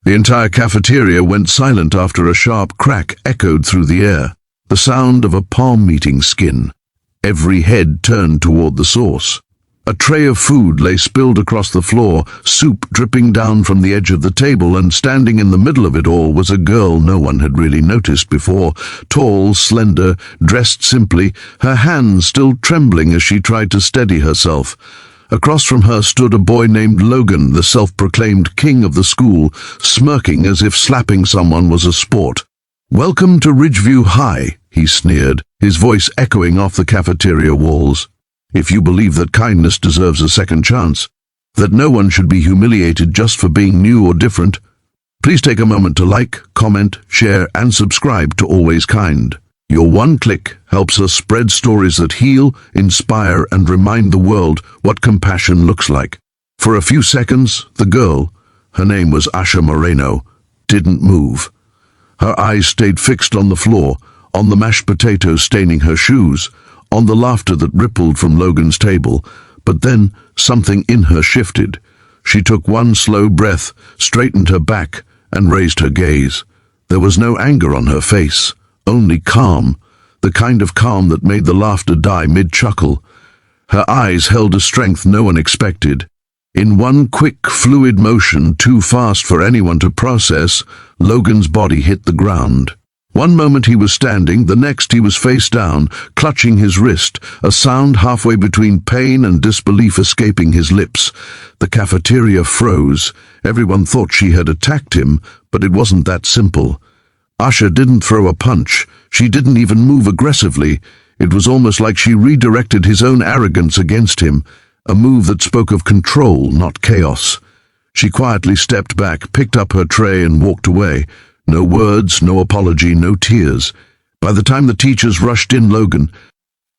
The entire cafeteria went silent after a sharp crack echoed through the air, the sound of a palm meeting skin. Every head turned toward the source. A tray of food lay spilled across the floor, soup dripping down from the edge of the table, and standing in the middle of it all was a girl no one had really noticed before, tall, slender, dressed simply, her hands still trembling as she tried to steady herself. Across from her stood a boy named Logan, the self-proclaimed king of the school, smirking as if slapping someone was a sport. "Welcome to Ridgeview High," he sneered, his voice echoing off the cafeteria walls. "If you believe that kindness deserves a second chance, that no one should be humiliated just for being new or different, please take a moment to like, comment, share, and subscribe to Always Kind. Your one click helps us spread stories that heal, inspire, and remind the world what compassion looks like." For a few seconds, the girl, her name was Asha Moreno, didn't move. Her eyes stayed fixed on the floor, on the mashed potatoes staining her shoes, on the laughter that rippled from Logan's table. But then something in her shifted. She took one slow breath, straightened her back, and raised her gaze. There was no anger on her face, only calm, the kind of calm that made the laughter die mid-chuckle. Her eyes held a strength no one expected. In one quick, fluid motion, too fast for anyone to process, Logan's body hit the ground. One moment he was standing, the next he was face down, clutching his wrist, a sound halfway between pain and disbelief escaping his lips. The cafeteria froze. Everyone thought she had attacked him, but it wasn't that simple. Asha didn't throw a punch. She didn't even move aggressively. It was almost like she redirected his own arrogance against him, a move that spoke of control, not chaos. She quietly stepped back, picked up her tray, and walked away. No words, no apology, no tears. By the time the teachers rushed in, Logan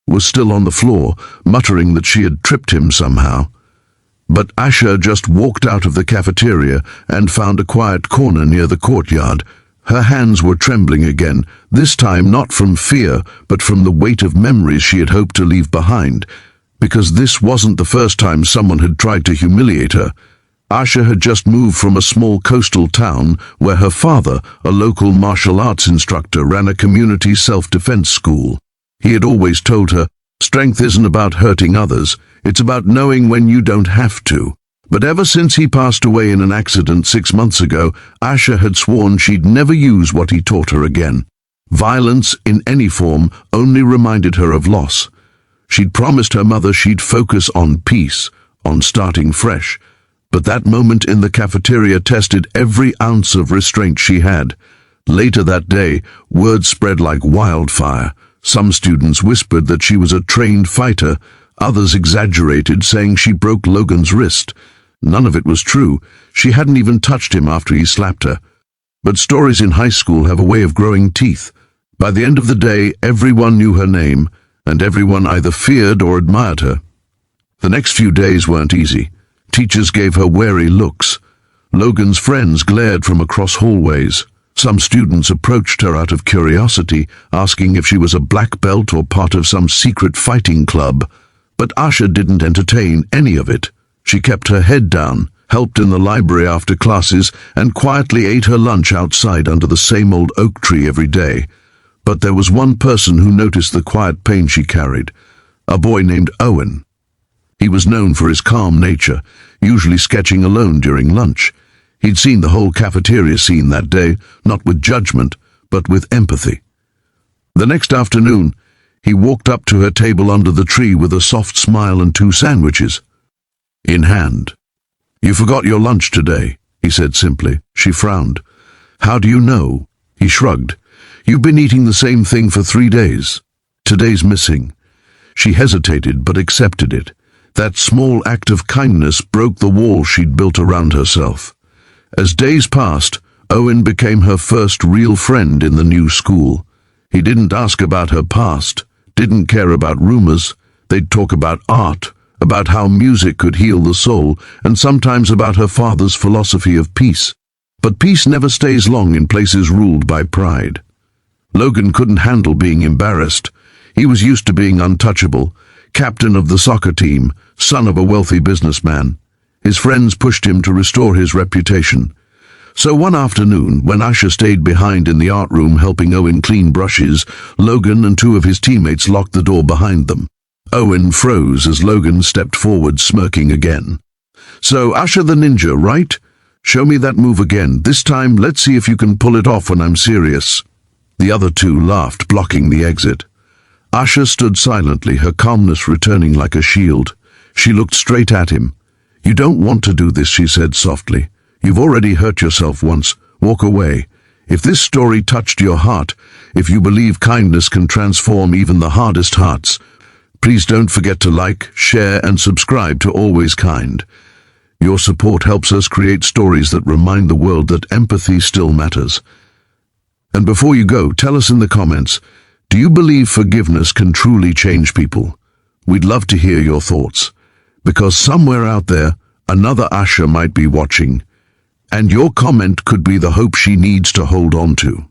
was still on the floor, muttering that she had tripped him somehow. But Asha just walked out of the cafeteria and found a quiet corner near the courtyard. Her hands were trembling again, this time not from fear, but from the weight of memories she had hoped to leave behind. Because this wasn't the first time someone had tried to humiliate her. Asha had just moved from a small coastal town where her father, a local martial arts instructor, ran a community self-defense school. He had always told her, strength isn't about hurting others, it's about knowing when you don't have to. But ever since he passed away in an accident 6 months ago, Asha had sworn she'd never use what he taught her again. Violence, in any form, only reminded her of loss. She'd promised her mother she'd focus on peace, on starting fresh. But that moment in the cafeteria tested every ounce of restraint she had. Later that day, word spread like wildfire. Some students whispered that she was a trained fighter. Others exaggerated, saying she broke Logan's wrist. None of it was true. She hadn't even touched him after he slapped her. But stories in high school have a way of growing teeth. By the end of the day, everyone knew her name, and everyone either feared or admired her. The next few days weren't easy. Teachers gave her wary looks. Logan's friends glared from across hallways. Some students approached her out of curiosity, asking if she was a black belt or part of some secret fighting club. But Asha didn't entertain any of it. She kept her head down, helped in the library after classes, and quietly ate her lunch outside under the same old oak tree every day. But there was one person who noticed the quiet pain she carried, a boy named Owen. He was known for his calm nature, usually sketching alone during lunch. He'd seen the whole cafeteria scene that day, not with judgment, but with empathy. The next afternoon, he walked up to her table under the tree with a soft smile and 2 sandwiches in hand. "You forgot your lunch today," he said simply. She frowned. "How do you know?" He shrugged. "You've been eating the same thing for 3 days. Today's missing." She hesitated, but accepted it. That small act of kindness broke the wall she'd built around herself. As days passed, Owen became her first real friend in the new school. He didn't ask about her past, didn't care about rumors. They'd talk about art, about how music could heal the soul, and sometimes about her father's philosophy of peace. But peace never stays long in places ruled by pride. Logan couldn't handle being embarrassed. He was used to being untouchable, captain of the soccer team, son of a wealthy businessman. His friends pushed him to restore his reputation. So one afternoon, when Asha stayed behind in the art room helping Owen clean brushes, Logan and two of his teammates locked the door behind them. Owen froze as Logan stepped forward, smirking again. "So, Asha the ninja, right? Show me that move again. This time, let's see if you can pull it off when I'm serious." The other two laughed, blocking the exit. Asha stood silently, her calmness returning like a shield. She looked straight at him. "You don't want to do this," she said softly. "You've already hurt yourself once. Walk away. If this story touched your heart, if you believe kindness can transform even the hardest hearts, please don't forget to like, share, and subscribe to Always Kind. Your support helps us create stories that remind the world that empathy still matters. And before you go, tell us in the comments, do you believe forgiveness can truly change people? We'd love to hear your thoughts, because somewhere out there, another Asha might be watching, and your comment could be the hope she needs to hold on to.